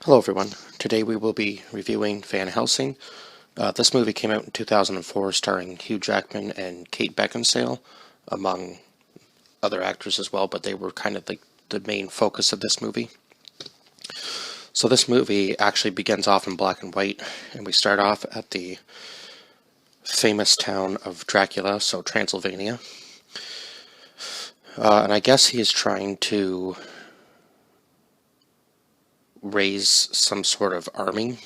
Hello everyone. Today we will be reviewing Van Helsing. This movie came out in 2004 starring Hugh Jackman and Kate Beckinsale, among other actors as well, but they were kind of like the main focus of this movie. So this movie actually begins off in black and white, and we start off at the famous town of Dracula, so Transylvania. And I guess he is trying to raise some sort of army,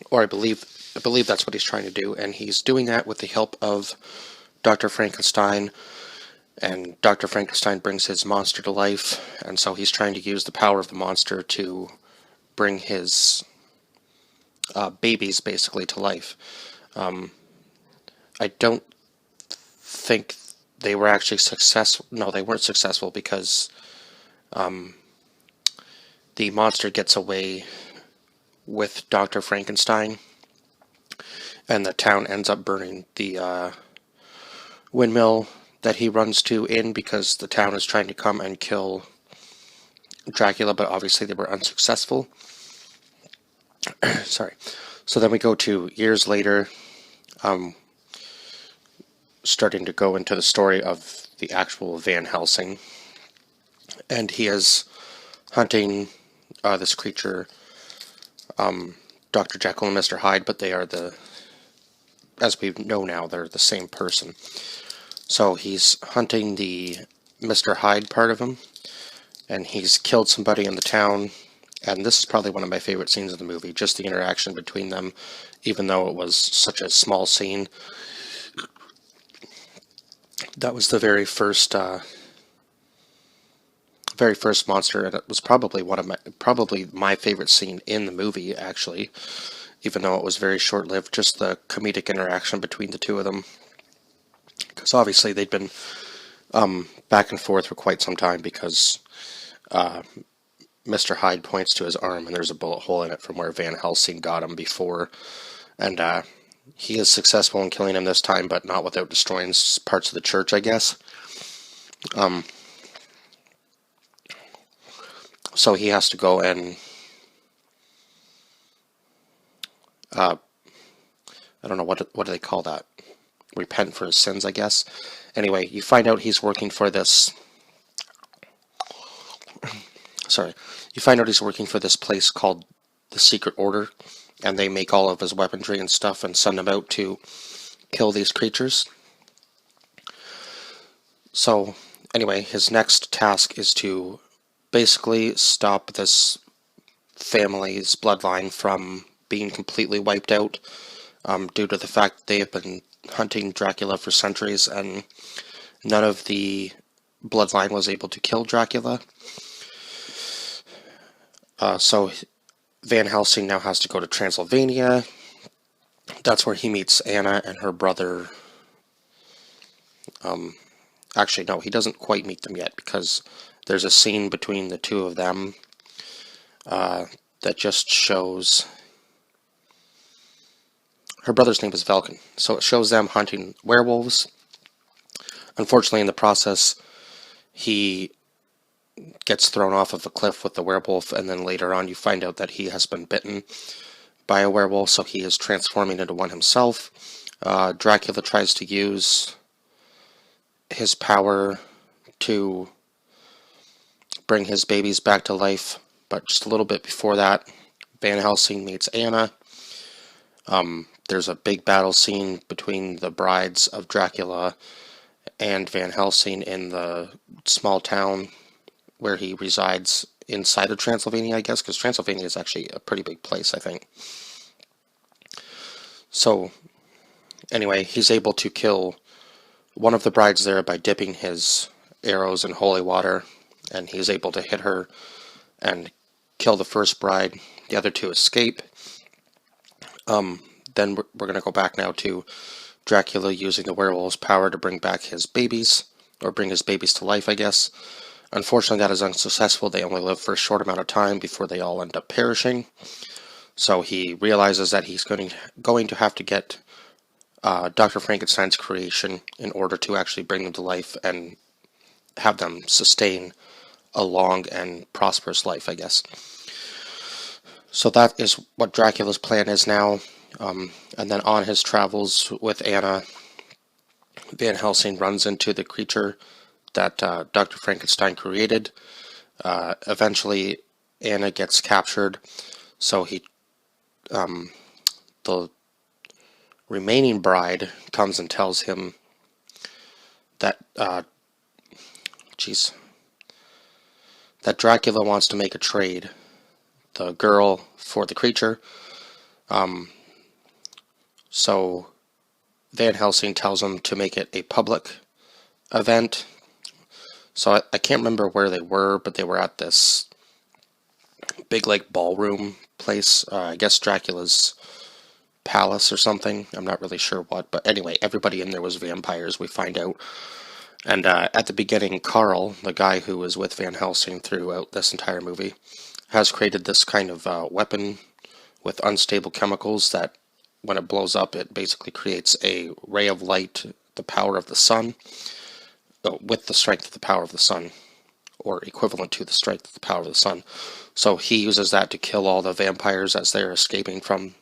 or I believe that's what he's trying to do, and he's doing that with the help of Dr. Frankenstein, and Dr. Frankenstein brings his monster to life, and so he's trying to use the power of the monster to bring his babies basically to life. I don't think they were actually successful. No, they weren't successful because the monster gets away with Dr. Frankenstein, and the town ends up burning the windmill that he runs to in because the town is trying to come and kill Dracula, but obviously they were unsuccessful. Sorry. So then we go to years later, starting to go into the story of the actual Van Helsing, and he is hunting this creature, Dr. Jekyll and Mr. Hyde, but they are as we know now, they're the same person. So he's hunting the Mr. Hyde part of him, and he's killed somebody in the town, and this is probably one of my favorite scenes of the movie, just the interaction between them, even though it was such a small scene. That was the very first monster, and it was probably my favorite scene in the movie, actually, even though it was very short-lived, just the comedic interaction between the two of them. Because obviously they'd been back and forth for quite some time, because Mr. Hyde points to his arm and there's a bullet hole in it from where Van Helsing got him before, and he is successful in killing him this time, but not without destroying parts of the church, I guess. So he has to go and I don't know, what do they call that? Repent for his sins, I guess. Anyway, you find out he's working for this... Sorry. You find out he's working for this place called the Secret Order, and they make all of his weaponry and stuff and send him out to kill these creatures. So, anyway, his next task is to basically stop this family's bloodline from being completely wiped out, due to the fact that they have been hunting Dracula for centuries, and none of the bloodline was able to kill Dracula. So Van Helsing now has to go to Transylvania. That's where he meets Anna and her brother. Actually, no, he doesn't quite meet them yet, because there's a scene between the two of them that just shows... Her brother's name is Velkin, so it shows them hunting werewolves. Unfortunately, in the process, he gets thrown off of a cliff with the werewolf, and then later on you find out that he has been bitten by a werewolf, so he is transforming into one himself. Dracula tries to use his power to bring his babies back to life, but just a little bit before that, Van Helsing meets Anna. There's a big battle scene between the brides of Dracula and Van Helsing in the small town where he resides inside of Transylvania, I guess, because Transylvania is actually a pretty big place, I think. So, anyway, he's able to kill one of the brides there by dipping his arrows in holy water, and he's able to hit her and kill the first bride. The other two escape. Then we're going to go back now to Dracula using the werewolf's power to bring back his babies, or bring his babies to life, I guess. Unfortunately, that is unsuccessful. They only live for a short amount of time before they all end up perishing. So he realizes that he's going to have to get Dr. Frankenstein's creation in order to actually bring them to life and have them sustain a long and prosperous life, I guess. So that is what Dracula's plan is now. And then on his travels with Anna, Van Helsing runs into the creature that Dr. Frankenstein created. Eventually, Anna gets captured, so the remaining bride comes and tells him that, that Dracula wants to make a trade, the girl for the creature. So Van Helsing tells him to make it a public event. So I can't remember where they were, but they were at this big like ballroom place. I guess Dracula's palace or something. I'm not really sure what, but anyway, everybody in there was vampires, we find out. And at the beginning, Carl, the guy who was with Van Helsing throughout this entire movie, has created this kind of weapon with unstable chemicals that when it blows up, it basically creates a ray of light, the power of the sun, with the strength of the power of the sun, or equivalent to the strength of the power of the sun. So he uses that to kill all the vampires as they're escaping from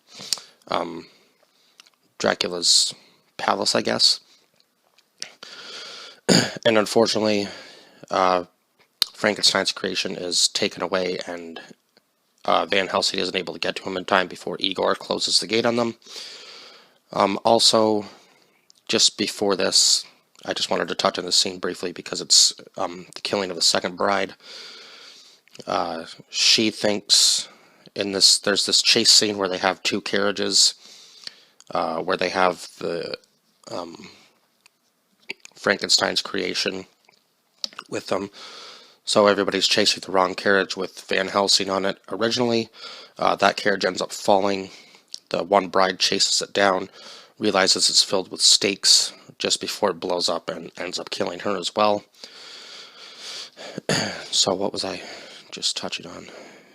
Dracula's palace, I guess. And unfortunately, Frankenstein's creation is taken away, and Van Helsing isn't able to get to him in time before Igor closes the gate on them. Also, just before this, I just wanted to touch on this scene briefly because it's the killing of the second bride. She thinks there's this chase scene where they have two carriages, where they have the Frankenstein's creation with them. So everybody's chasing the wrong carriage with Van Helsing on it originally. That carriage ends up falling. The one bride chases it down, realizes it's filled with stakes just before it blows up, and ends up killing her as well. So what was I just touching on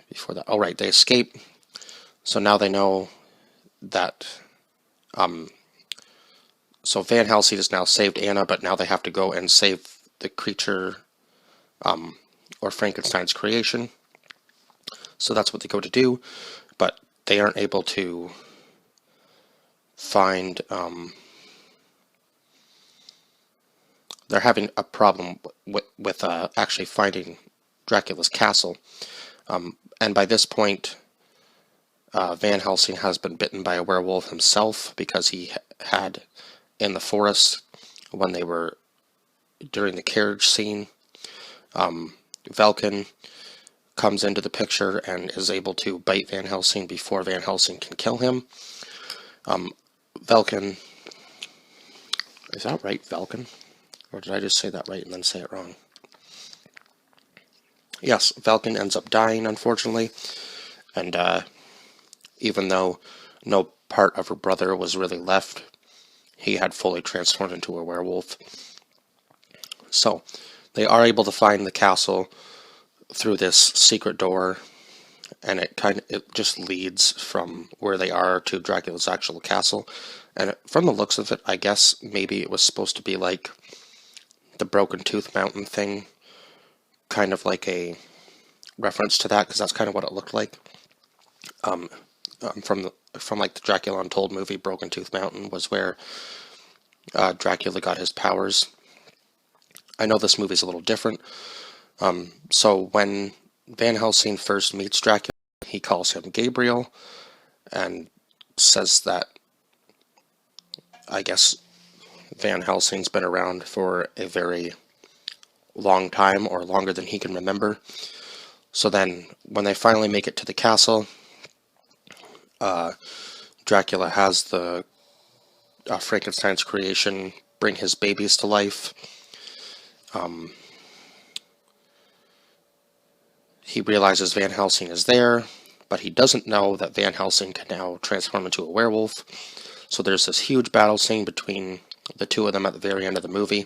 before that? Oh, right, they escape. So now they know that... So Van Helsing has now saved Anna, but now they have to go and save the creature, or Frankenstein's creation. So that's what they go to do, but they aren't able to find... they're having a problem with actually finding Dracula's castle. And by this point, Van Helsing has been bitten by a werewolf himself, because he had in the forest when they were during the carriage scene. Velkin comes into the picture and is able to bite Van Helsing before Van Helsing can kill him. Velkin, is that right, Velkin? Or did I just say that right and then say it wrong? Yes, Velkin ends up dying, unfortunately, and even though no part of her brother was really left, he had fully transformed into a werewolf. So, they are able to find the castle through this secret door, and it just leads from where they are to Dracula's actual castle. And from the looks of it, I guess maybe it was supposed to be like the Broken Tooth Mountain thing, kind of like a reference to that, because that's kind of what it looked like. From like the Dracula Untold movie, Broken Tooth Mountain was where Dracula got his powers. I know this movie's a little different. So when Van Helsing first meets Dracula, he calls him Gabriel and says that, I guess, Van Helsing's been around for a very long time, or longer than he can remember. So then, when they finally make it to the castle, Dracula has the Frankenstein's creation bring his babies to life. He realizes Van Helsing is there, but he doesn't know that Van Helsing can now transform into a werewolf. So there's this huge battle scene between the two of them at the very end of the movie.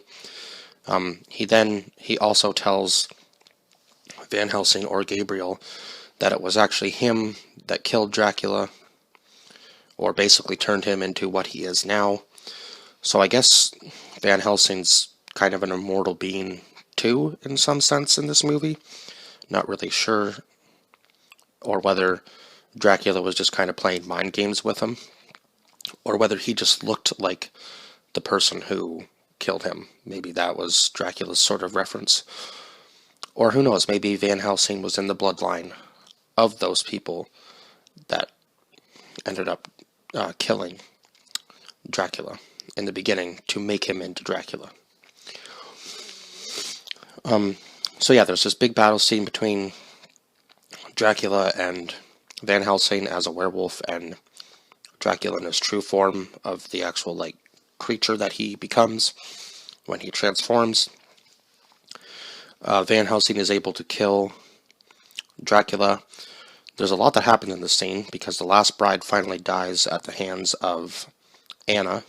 He also tells Van Helsing, or Gabriel, that it was actually him that killed Dracula, or basically turned him into what he is now. So I guess Van Helsing's kind of an immortal being too, in some sense, in this movie. Not really sure, or whether Dracula was just kind of playing mind games with him, or whether he just looked like the person who killed him. Maybe that was Dracula's sort of reference. Or who knows, maybe Van Helsing was in the bloodline of those people that ended up killing Dracula in the beginning to make him into Dracula. So yeah, there's this big battle scene between Dracula and Van Helsing as a werewolf, and Dracula in his true form of the actual, like, creature that he becomes when he transforms. Van Helsing is able to kill Dracula. There's a lot that happens in this scene, because the last bride finally dies at the hands of Anna,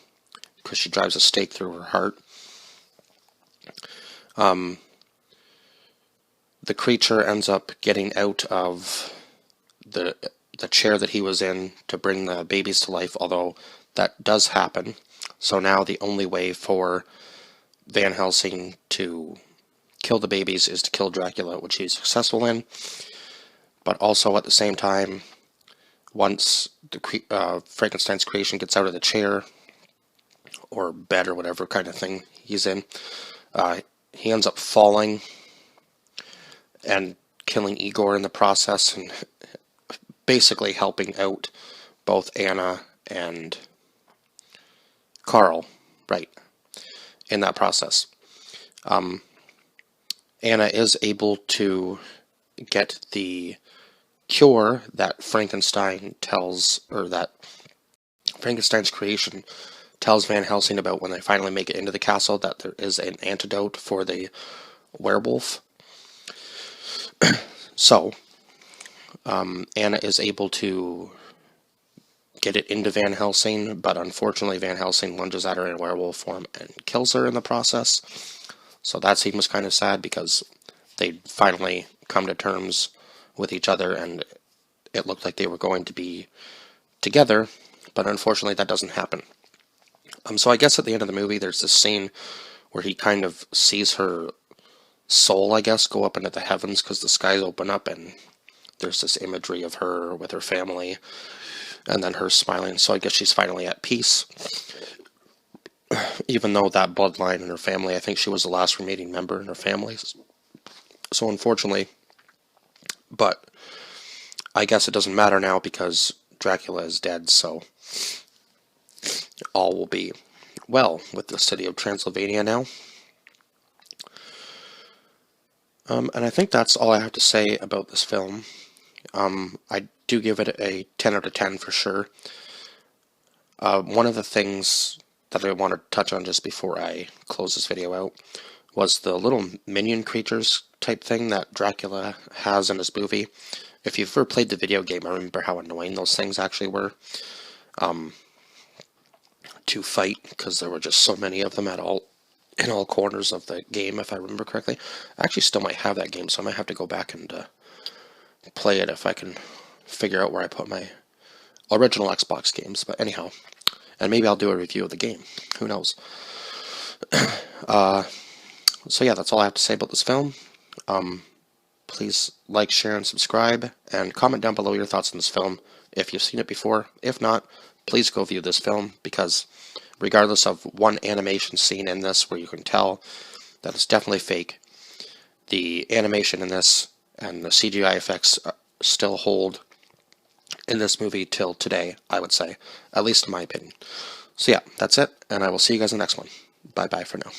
because she drives a stake through her heart. The creature ends up getting out of the chair that he was in to bring the babies to life, although that does happen. So now the only way for Van Helsing to kill the babies is to kill Dracula, which he's successful in. But also at the same time, once the Frankenstein's creation gets out of the chair or bed or whatever kind of thing he's in, he ends up falling and killing Igor in the process, and basically helping out both Anna and Carl, right, in that process. Anna is able to get the cure that Frankenstein tells, or that Frankenstein's creation tells Van Helsing about when they finally make it into the castle, that there is an antidote for the werewolf. So, Anna is able to get it into Van Helsing, but unfortunately Van Helsing lunges at her in werewolf form and kills her in the process. So that scene was kind of sad, because they finally come to terms with each other, and it looked like they were going to be together, but unfortunately that doesn't happen. So I guess at the end of the movie there's this scene where he kind of sees her soul, I guess, go up into the heavens, because the skies open up and there's this imagery of her with her family, and then her smiling. So I guess she's finally at peace, even though that bloodline in her family, I think she was the last remaining member in her family. So unfortunately, but I guess it doesn't matter now, because Dracula is dead, so all will be well with the city of Transylvania now. And I think that's all I have to say about this film. I do give it a 10 out of 10 for sure. One of the things that I want to touch on just before I close this video out was the little minion creatures type thing that Dracula has in his movie. If you've ever played the video game, I remember how annoying those things actually were to fight, because there were just so many of them in all corners of the game, if I remember correctly. I actually still might have that game, so I might have to go back and play it if I can figure out where I put my original Xbox games. But anyhow, and maybe I'll do a review of the game. Who knows? So yeah, that's all I have to say about this film. Please like, share, and subscribe, and comment down below your thoughts on this film if you've seen it before. If not, please go view this film, because regardless of one animation scene in this where you can tell that it's definitely fake, the animation in this and the CGI effects still hold in this movie till today, I would say, at least in my opinion. So yeah, that's it, and I will see you guys in the next one. Bye-bye for now.